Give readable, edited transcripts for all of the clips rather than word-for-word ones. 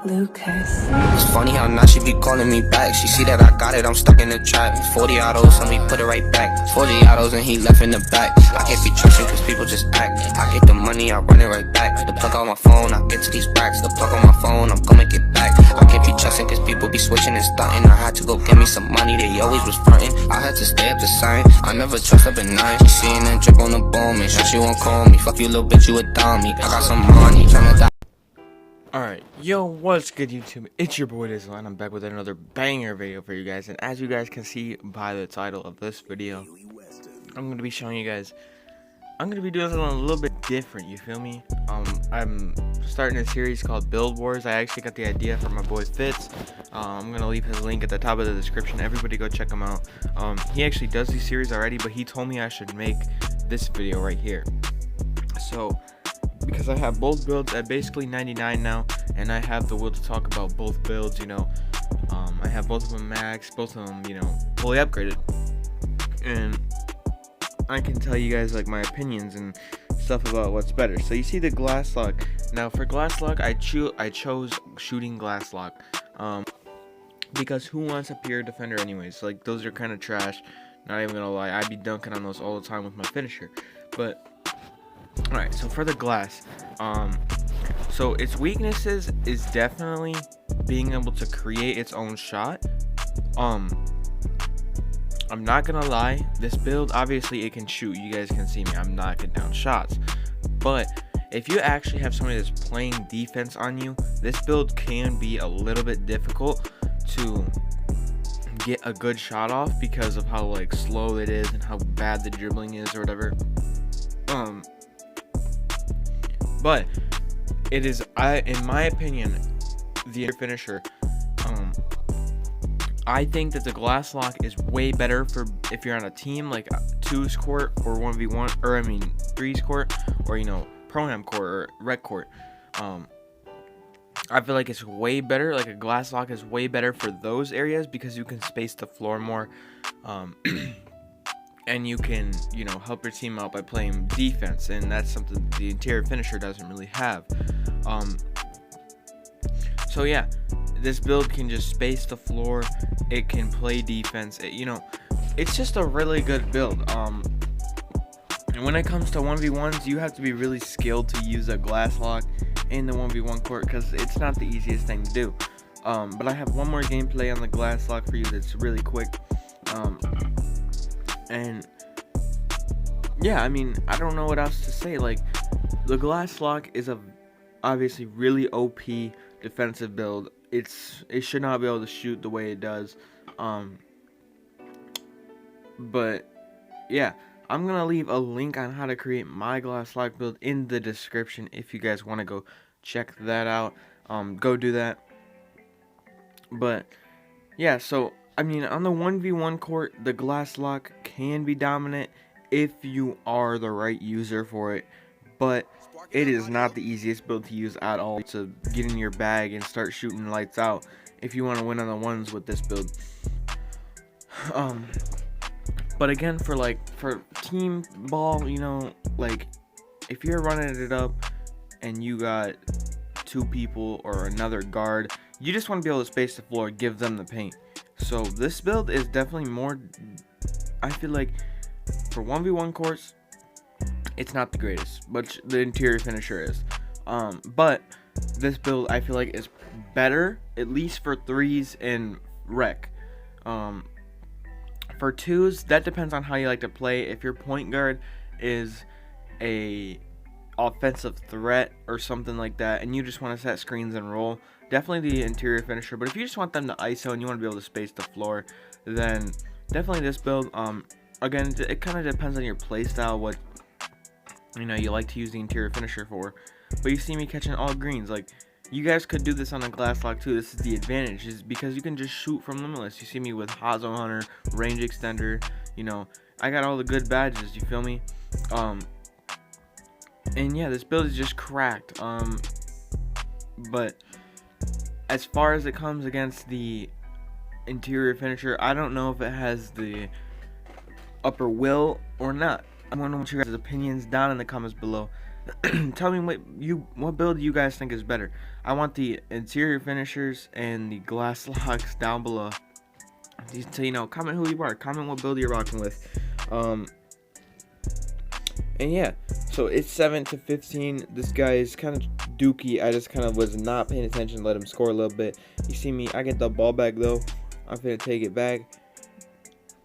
Lucas. It's funny how now she be calling me back. She see that I got it, I'm stuck in the trap. 40 autos, and we put it right back. 40 autos, and he left in the back. I can't be trusting cause people just act. I get the money, I run it right back. The plug on my phone, I get to these racks. The plug on my phone, I'm gonna get back. I can't be trusting cause people be switching and stunting. I had to go get me some money, they always was fronting. I had to stay up the sign, I never trust up at night. She seeing that drip on the bone, make sure she won't call me. Fuck you little bitch, you a dummy. I got some money, tryna die. Alright, yo, what's good YouTube? It's your boy Dizzle, and I'm back with another banger video for you guys. And as you guys can see by the title of this video, I'm going to be showing you guys, I'm going to be doing something a little bit different, you feel me? I'm starting a series called Build Wars. I actually got the idea from my boy Fitz. I'm going to leave his link at the top of the description. Everybody go check him out. He actually does these series already, but he told me I should make this video right here. So because I have both builds at basically 99 now, and I have the will to talk about both builds, you know. I have both of them max, both of them, you know, fully upgraded, and I can tell you guys like my opinions and stuff about what's better. So you see the glass lock. Now for glass lock, I chose shooting glass lock, because who wants a pure defender anyways? Like, those are kind of trash, not even gonna lie. I'd be dunking on those all the time with my finisher. But alright, so for the glass, so its weaknesses is definitely being able to create its own shot. I'm not gonna lie, this build, obviously it can shoot. You guys can see me, I'm knocking down shots. But if you actually have somebody that's playing defense on you, this build can be a little bit difficult to get a good shot off because of how like slow it is and how bad the dribbling is or whatever. But it is, in my opinion, the finisher. I think that the glass lock is way better for if you're on a team like 2's court or 1v1, or I mean 3's court, or you know, pro-am court or rec court. I feel like it's way better. Like, a glass lock is way better for those areas because you can space the floor more. And you can, you know, help your team out by playing defense, and that's something the interior finisher doesn't really have. So yeah, this build can just space the floor. It can play defense. You know, it's just a really good build. And when it comes to 1v1s, you have to be really skilled to use a glass lock in the 1v1 court because it's not the easiest thing to do. But I have one more gameplay on the glass lock for you that's really quick. And yeah, I mean, I don't know what else to say. Like, the glass lock is a obviously really OP defensive build. It should not be able to shoot the way it does. But yeah, I'm gonna leave a link on how to create my glass lock build in the description if you guys want to go check that out. Go do that. But yeah, so I mean, on the 1v1 court, the glass lock can be dominant if you are the right user for it, but it is not the easiest build to use at all to get in your bag and start shooting lights out if you want to win on the ones with this build. But again, for team ball, you know, like, if you're running it up and you got 2 people or another guard, you just want to be able to space the floor, give them the paint. So this build is definitely more, I feel like, for 1v1 courts, it's not the greatest, but the interior finisher is. But this build, I feel like, is better, at least for 3s and rec. For 2s, that depends on how you like to play. If your point guard is a offensive threat or something like that, and you just want to set screens and roll, definitely the interior finisher. But if you just want them to ISO and you want to be able to space the floor, then definitely this build. Again, it kind of depends on your play style, what, you know, you like to use the interior finisher for. But you see me catching all greens. Like, you guys could do this on a glass lock too. This is the advantage, is because you can just shoot from limitless. You see me with Hot Zone Hunter, range extender, you know, I got all the good badges, you feel me? And yeah, this build is just cracked. But as far as it comes against the interior finisher, I don't know if it has the upper will or not. I want to know your guys' opinions down in the comments below. tell me what build you guys think is better. I want the interior finishers and the glass locks down below. So, you know, comment who you are, comment what build you're rocking with. And yeah, so it's 7-15. This guy is kind of dookie. I just kind of was not paying attention, let him score a little bit. You see me, I get the ball back though. I'm finna take it back,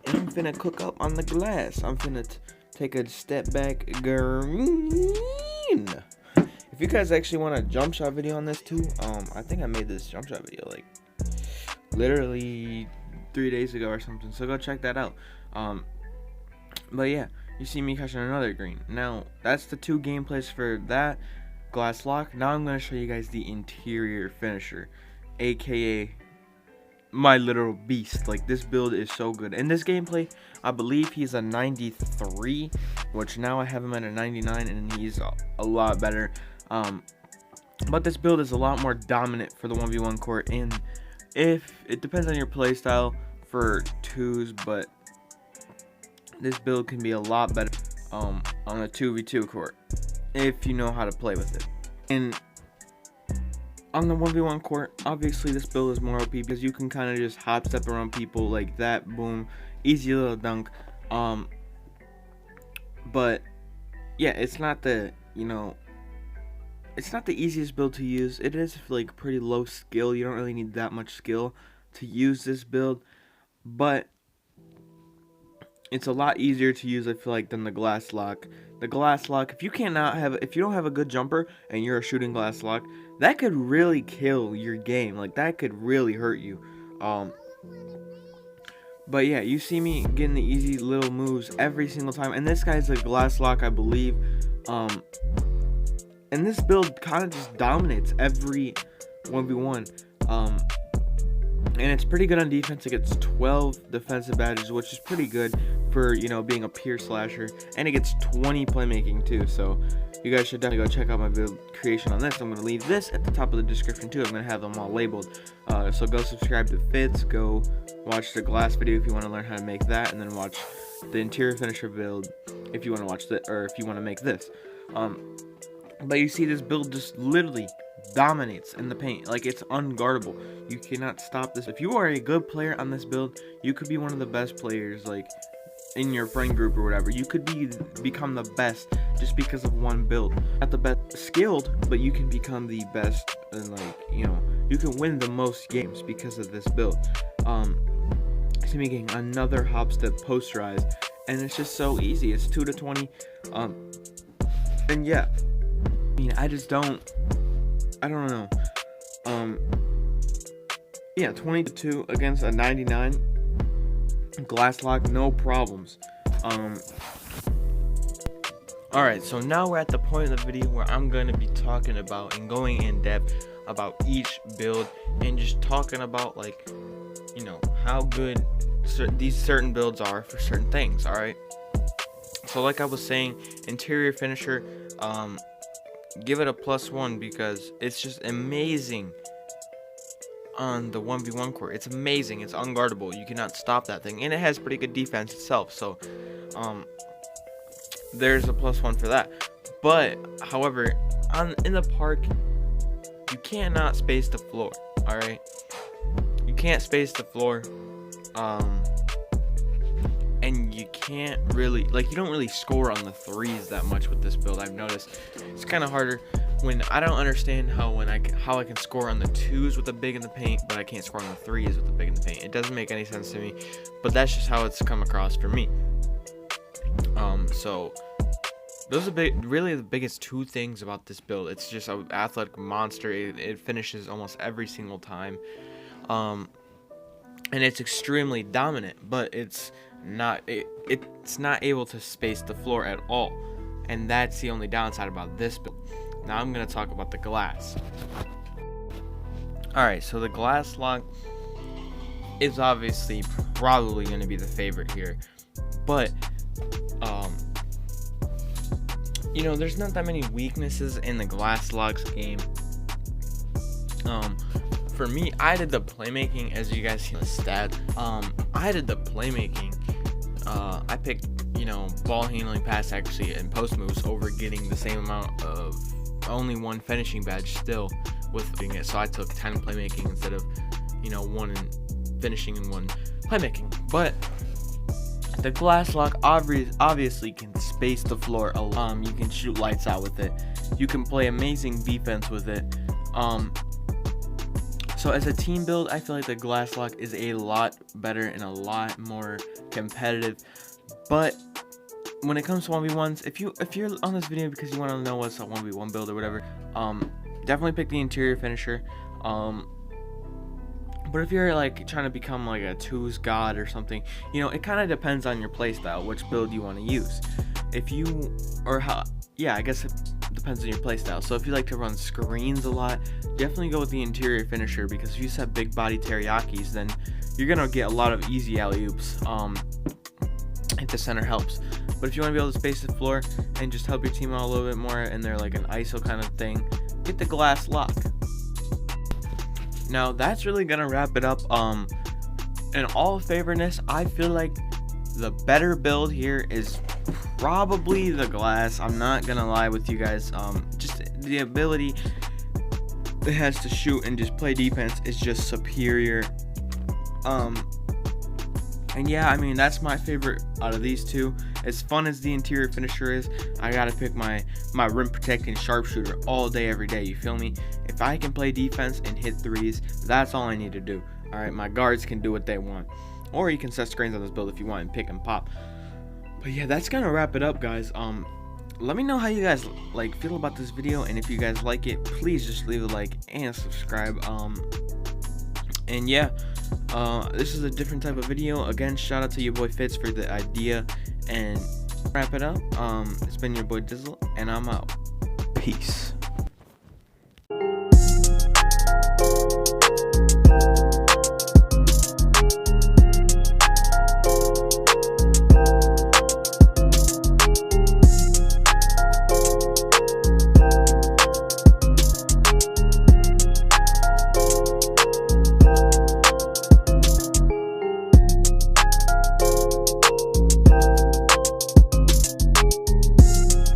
and I'm finna cook up on the glass. I'm finna take a step back, green. If you guys actually want a jump shot video on this too, I think I made this jump shot video like literally 3 days ago or something, so go check that out. But yeah, you see me catching another green. Now that's the 2 gameplays for that glass lock. Now I'm going to show you guys the interior finisher, aka my literal beast. Like, this build is so good. In this gameplay, I believe he's a 93, which now I have him at a 99, and he's a lot better. But this build is a lot more dominant for the 1v1 court, and if it depends on your playstyle for 2s, but this build can be a lot better on a 2v2 court if you know how to play with it. And on the 1v1 court, obviously this build is more OP because you can kind of just hop step around people like that, boom, easy little dunk. But yeah, it's not the, you know, it's not the easiest build to use. It is like pretty low skill. You don't really need that much skill to use this build, but it's a lot easier to use, I feel like, than the glass lock. The glass lock, if you don't have a good jumper and you're a shooting glass lock, that could really kill your game. Like, that could really hurt you. But yeah, you see me getting the easy little moves every single time, and this guy's a glass lock, I believe. And this build kind of just dominates every 1v1. And it's pretty good on defense. It gets 12 defensive badges, which is pretty good for, you know, being a pure slasher. And it gets 20 playmaking too. So you guys should definitely go check out my build creation on this. I'm going to leave this at the top of the description too. I'm going to have them all labeled. So go subscribe to Fitz. Go watch the glass video if you want to learn how to make that. And then watch the interior finisher build if you want to watch that, or if you want to make this. But you see, this build just literally dominates in the paint. Like, it's unguardable. You cannot stop this. If you are a good player on this build, you could be one of the best players, like, in your friend group or whatever. You could become the best just because of one build. Not the best skilled, but you can become the best, and, like, you know, you can win the most games because of this build. See me getting another hop step posterize, and it's just so easy. It's 2-20. And yeah, I mean, I don't know. Yeah, 22 against a 99 glass lock, no problems. Alright, so now we're at the point of the video where I'm going to be talking about and going in depth about each build, and just talking about, like, you know, how good these certain builds are for certain things. Alright, so like I was saying, interior finisher, give it a +1 because it's just amazing on the 1v1 court. It's amazing. It's unguardable. You cannot stop that thing, and it has pretty good defense itself. So there's a +1 for that. But however, in the park, you cannot space the floor. All right, you can't space the floor. And you can't really, like, you don't really score on the threes that much with this build. I've noticed it's kind of harder when I don't understand how I can score on the 2s with the big in the paint, but I can't score on the 3s with the big in the paint. It doesn't make any sense to me, but that's just how it's come across for me. So those are really the biggest 2 things about this build. It's just an athletic monster. It finishes almost every single time, and it's extremely dominant, but it's not able to space the floor at all, and that's the only downside about this build. Now I'm going to talk about the glass. Alright, so the glass lock is obviously probably going to be the favorite here, but you know, there's not that many weaknesses in the glass locks game. For me, I did the playmaking, as you guys see in the stat. I did the playmaking. I picked you know, ball handling, pass accuracy, and post moves over getting the same amount of only 1 finishing badge still with doing it. So I took 10 playmaking instead of, you know, 1 in finishing and 1 playmaking. But the glass lock obviously can space the floor. You can shoot lights out with it. You can play amazing defense with it. So as a team build, I feel like the glass lock is a lot better and a lot more competitive. But when it comes to 1v1s, if you're on this video because you want to know what's a 1v1 build or whatever, definitely pick the interior finisher. But if you're like trying to become like a 2's god or something, you know, it kind of depends on your playstyle, which build you want to use. I guess it depends on your playstyle. So if you like to run screens a lot, definitely go with the interior finisher, because if you set big body teriyakis, then you're gonna get a lot of easy alley-oops. If the center helps. But if you want to be able to space the floor and just help your team out a little bit more, and they're like an ISO kind of thing, get the glass lock. Now that's really gonna wrap it up. In all fairness, I feel like the better build here is probably the glass. I'm not gonna lie with you guys. Just the ability it has to shoot and just play defense is just superior. And yeah, I mean, that's my favorite out of these two. As fun as the interior finisher is, I gotta pick my rim protecting sharpshooter all day, every day. You feel me? If I can play defense and hit threes, that's all I need to do. All right, my guards can do what they want, or you can set screens on this build if you want and pick and pop. But yeah, that's gonna wrap it up, guys. Let me know how you guys like feel about this video, and if you guys like it, please just leave a like and subscribe. And yeah, this is a different type of video. Again, shout out to your boy Fitz for the idea, and wrap it up. It's been your boy Dizzle, and I'm out. Peace.